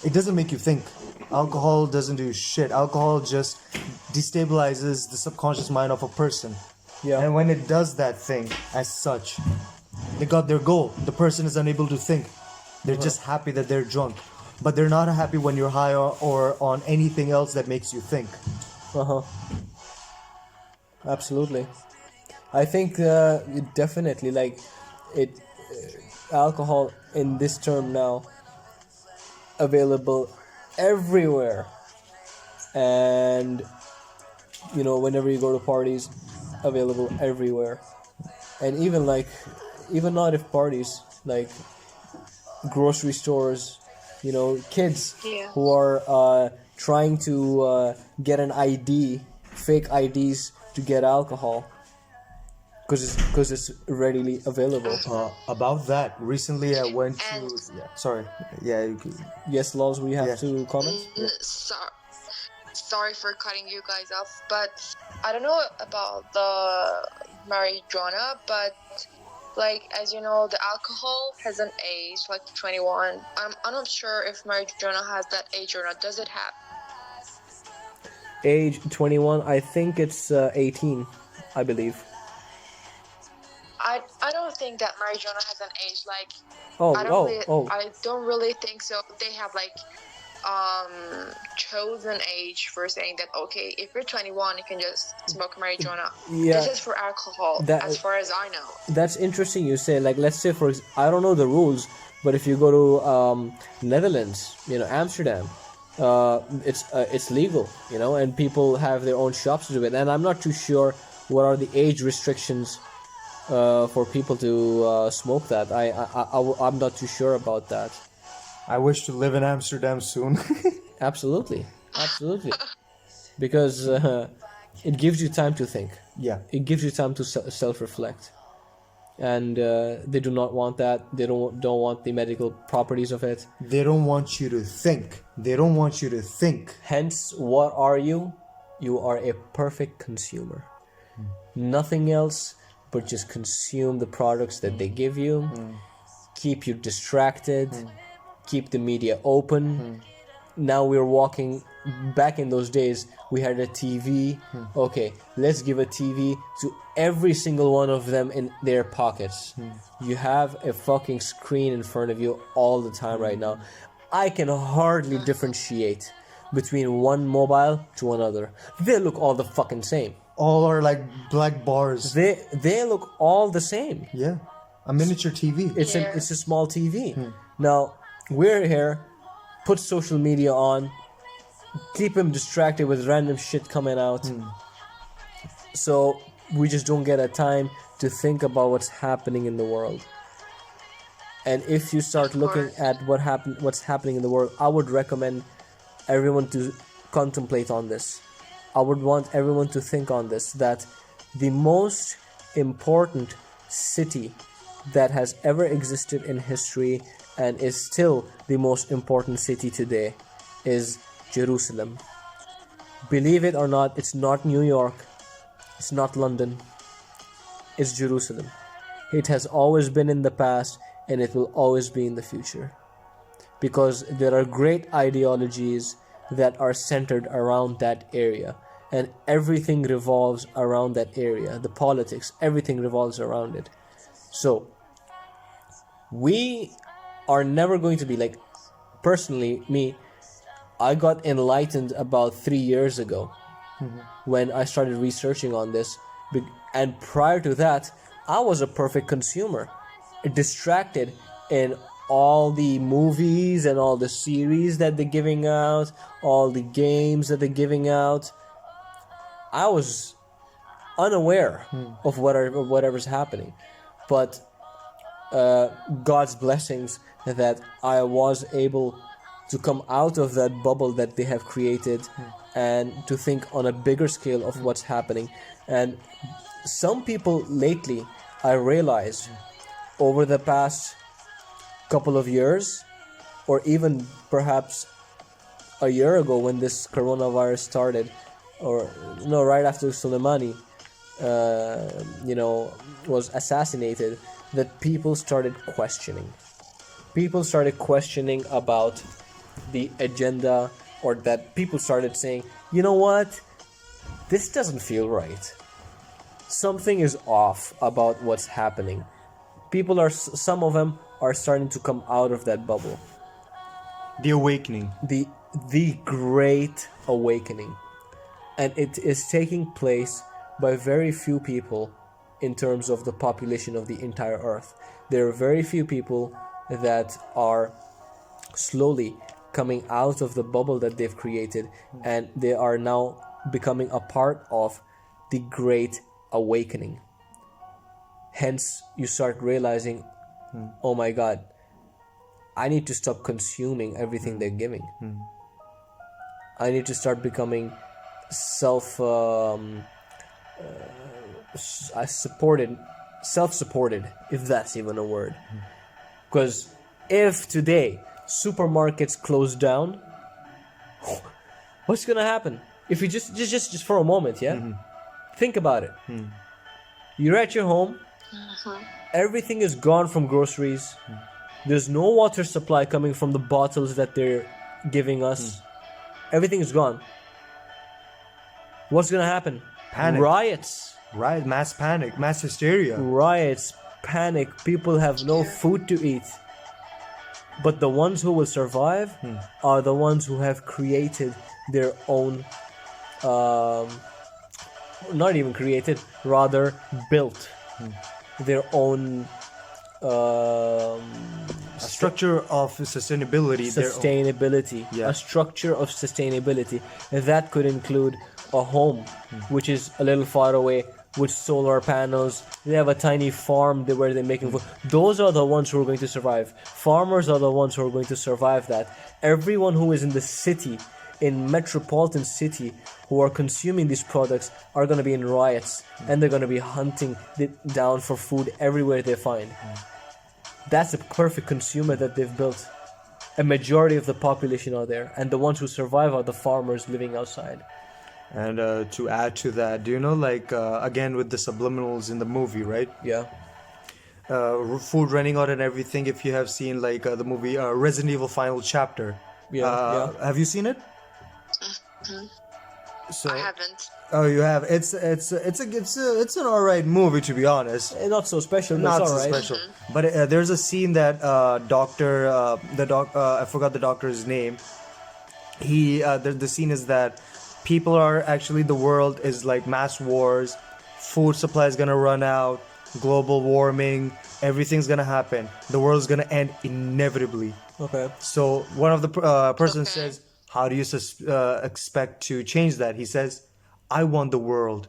It doesn't make you think. Alcohol doesn't do shit. Alcohol just destabilizes the subconscious mind of a person. Yeah. And when it does that thing, as such, they got their goal. The person is unable to think. They're just happy that they're drunk. But they're not happy when you're high or on anything else that makes you think. Absolutely. I think it definitely, like, it alcohol in this term now available everywhere, and whenever you go to parties, available everywhere. And even not if parties, like grocery stores, kids Yeah. who are trying to get an ID, fake IDs to get alcohol, because it's readily available. About that, recently I went to... And- Sorry. Yeah, you could... Yes, Laws, we have Yeah. to comment. Sorry for cutting you guys off, but I don't know about the marijuana, but like, as you know, the alcohol has an age, like 21. I'm not sure if marijuana has that age or not. Does it have? Age 21, I think it's 18, I believe. I don't think that marijuana has an age. Like, Oh. I don't really think so. They have like chosen age for saying that, okay, if you're 21, you can just smoke marijuana. Yeah. This is for alcohol, as far as I know. That's interesting you say. Like, let's say, I don't know the rules, but if you go to Netherlands, Amsterdam, it's legal, you know, and people have their own shops to do it. And I'm not too sure what are the age restrictions for people to smoke that. I'm not too sure about that. I wish to live in Amsterdam soon. Absolutely, absolutely, because it gives you time to think. Yeah. It gives you time to self-reflect, and they do not want that. They don't want the medical properties of it. They don't want you to think. They don't want you to think. Hence, what are you? You are a perfect consumer. Nothing else but just consume the products that they give you. Keep you distracted. Keep the media open. Now we're walking back in those days. We had a TV. Okay, let's give a TV to every single one of them in their pockets. You have a fucking screen in front of you all the time right now. I can hardly differentiate between one mobile to another. They look all the fucking same. All are like black bars. They look all the same. Yeah. A miniature TV. It's Yeah. it's a small TV. Now we're here, put social media on, keep him distracted with random shit coming out. So we just don't get a time to think about what's happening in the world. And if you start looking at what's happening in the world, I would recommend everyone to contemplate on this. I would want everyone to think on this, that the most important city that has ever existed in history and is still the most important city today is Jerusalem. Believe it or not, it's not New York, it's not London, it's Jerusalem. It has always been in the past and it will always be in the future. Because there are great ideologies that are centered around that area, and everything revolves around that area. The politics, everything revolves around it. So we are never going to be like, personally, me, I got enlightened about 3 years ago when I started researching on this. And prior to that, I was a perfect consumer, distracted in all the movies and all the series that they're giving out, all the games that they're giving out. I was unaware of whatever's happening. But God's blessings that I was able to come out of that bubble that they have created and to think on a bigger scale of what's happening. And some people lately, I realized over the past couple of years, or even perhaps a year ago when this coronavirus started, or no, right after Soleimani was assassinated, that people started questioning. People started questioning about the agenda, or that people started saying, you know what, this doesn't feel right. Something is off about what's happening. Some of them are starting to come out of that bubble. The awakening. The great awakening. And it is taking place by very few people in terms of the population of the entire earth. There are very few people that are slowly coming out of the bubble that they've created, and they are now becoming a part of the great awakening. Hence, you start realizing, oh my God, I need to stop consuming everything they're giving. I need to start becoming self-supported, if that's even a word. Because if today supermarkets close down, what's gonna happen? If you just for a moment, think about it. You're at your home, everything is gone from groceries. There's no water supply coming from the bottles that they're giving us. Everything is gone. What's gonna happen? Panic. Riots. Right, mass panic, mass hysteria. Riots, panic. People have no food to eat. But the ones who will survive are the ones who have created their own, not even created, rather built their own a structure of sustainability. their own- sustainability, Yeah. a structure of sustainability. And that could include a home, which is a little far away, with solar panels. They have a tiny farm where they're making food. Those are the ones who are going to survive. Farmers are the ones who are going to survive that. Everyone who is in the city, in metropolitan city, who are consuming these products are going to be in riots, and they're going to be hunting down for food everywhere they find. That's the perfect consumer that they've built. A majority of the population are there, and the ones who survive are the farmers living outside. And to add to that, do you know, like, again with the subliminals in the movie, right? Yeah. Food running out and everything. If you have seen like the movie Resident Evil Final Chapter, Yeah. have you seen it? So I haven't. oh, you have. It's an alright movie, to be honest. Not so special, but Not it's so alright. special. But there's a scene that I forgot the doctor's name. The scene is that people are actually, the world is like mass wars, food supply is gonna run out, global warming, everything's gonna happen. The world's gonna end inevitably. Okay. So one of the person Okay. says, "How do you expect to change that?" He says, "I want the world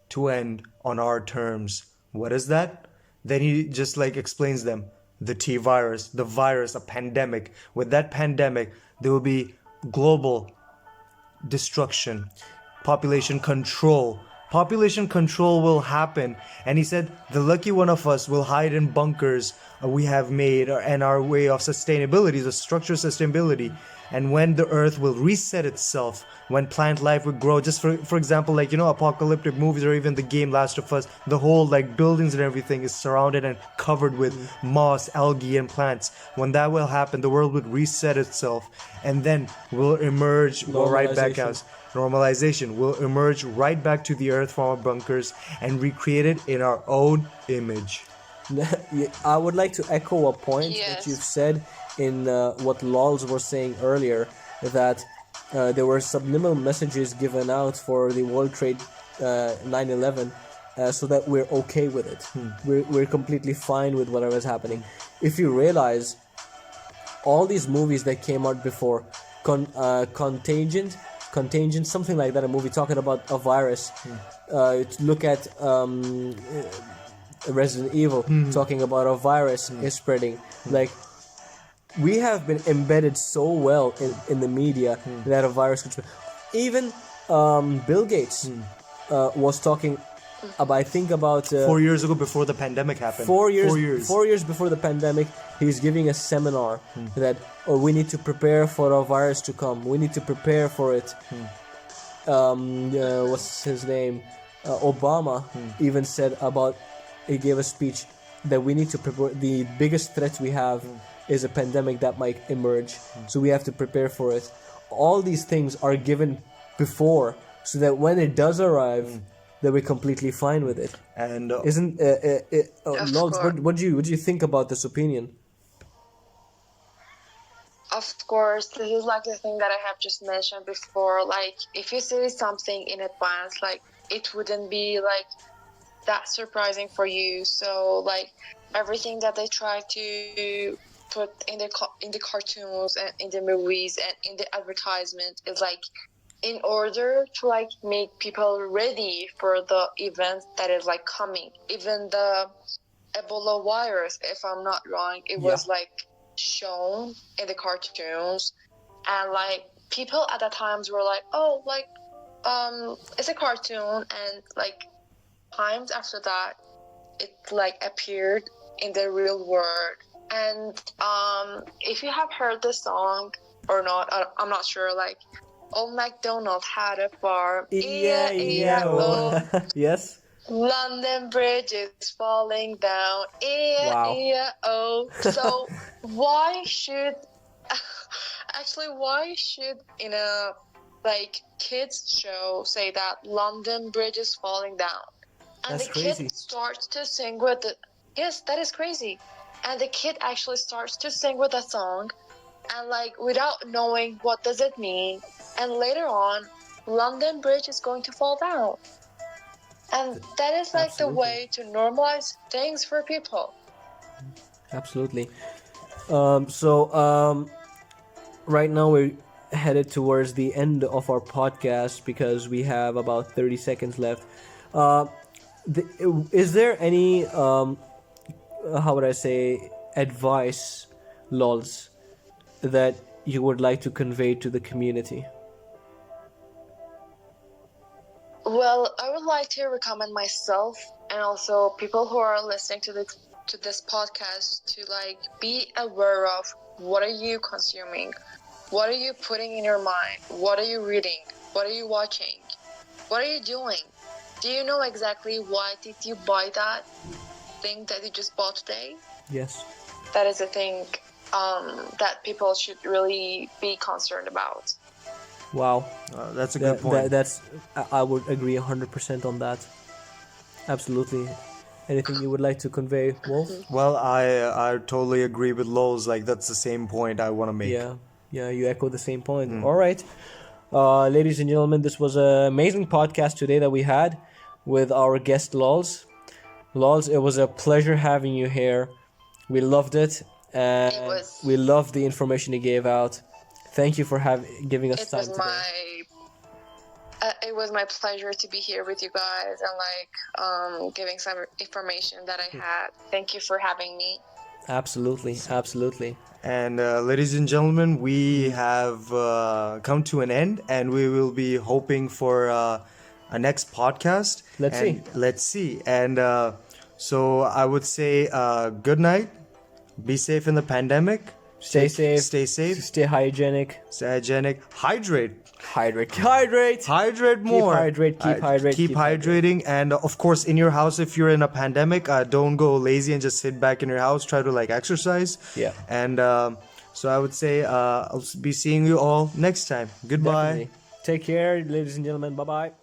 to end on our terms." What is that? Then he just like explains them. The T virus, the virus, a pandemic. With that pandemic, there will be global destruction, population control. Population control will happen. And he said, the lucky one of us will hide in bunkers we have made, and our way of sustainability, the structure of sustainability. And when the earth will reset itself, when plant life will grow, just for example, like, you know, apocalyptic movies or even the game Last of Us, the whole like buildings and everything is surrounded and covered with moss, algae, and plants. When that will happen, the world would reset itself, and then we'll emerge right back Normalization. out. Normalization will emerge right back to the earth from our bunkers and recreate it in our own image. Yeah, I would like to echo a point that Yes. you've said in what Lols were saying earlier, that there were subliminal messages given out for the World Trade 9/11, so that we're okay with it. We're completely fine with whatever is happening. If you realize, all these movies that came out before, Contagion, something like that, a movie talking about a virus. Look at Resident Evil, talking about a virus is spreading. Like, we have been embedded so well in the media that a virus could spread. Even Bill Gates was talking about, I think about 4 years ago, before the pandemic happened. 4 years, 4 years. 4 years before the pandemic, he's giving a seminar that, we need to prepare for a virus to come. We need to prepare for it. What's his name? Obama even said about, he gave a speech that we need to prepare. The biggest threat we have is a pandemic that might emerge. So we have to prepare for it. All these things are given before, so that when it does arrive, that we're completely fine with it. And Isn't Logs, course. what do you think about this opinion? Of course, this is like the thing that I have just mentioned before. Like, if you see something in advance, like, it wouldn't be like that surprising for you. So, like, everything that they try to put in the cartoons and in the movies and in the advertisement is like in order to like make people ready for the event that is like coming. Even the Ebola virus, if I'm not wrong, it was like shown in the cartoons, and like people at the times were like, oh, like it's a cartoon, and like times after that it like appeared in the real world. And if you have heard the song or not, I'm not sure, like, Old MacDonald had a farm, E-I-E-I-O. Yes. London Bridge is falling down. Wow. E-I-E-I-O. So why should in a like kids show say that London Bridge is falling down? And That's the crazy. kid starts to sing with the yes, that is crazy. And the kid actually starts to sing with that song, and like without knowing what does it mean, and later on London Bridge is going to fall down. And that is like Absolutely. the way to normalize things for people. Absolutely. Right now we're headed towards the end of our podcast because we have about 30 seconds left. Is there any, how would I say, advice, lols, that you would like to convey to the community? Well, I would like to recommend myself and also people who are listening to this podcast to like be aware of what are you consuming, what are you putting in your mind, what are you reading, what are you watching, what are you doing? Do you know exactly why did you buy that thing that you just bought today? Yes. That is a thing that people should really be concerned about. Wow. That's a good point. I would agree 100% on that. Absolutely. Anything you would like to convey, Wolf? Well, I totally agree with Lowe's. Like, that's the same point I want to make. Yeah, you echo the same point. All right. Ladies and gentlemen, this was an amazing podcast today that we had with our guest Lols. Lols, it was a pleasure having you here. We loved it, and we loved the information you gave out. Thank you for giving us time today. It was my pleasure to be here with you guys and like giving some information that I had. Thank you for having me. Absolutely. And ladies and gentlemen, we have come to an end, and we will be hoping for a next podcast. Let's see. And so I would say good night. Be safe in the pandemic. Stay safe. Stay hygienic. Hydrate. Hydrate More. Keep hydrating. And of course, in your house, if you're in a pandemic, don't go lazy and just sit back in your house. Try to like exercise. Yeah. And so I would say I'll be seeing you all next time. Goodbye. Definitely. Take care, ladies and gentlemen. Bye-bye.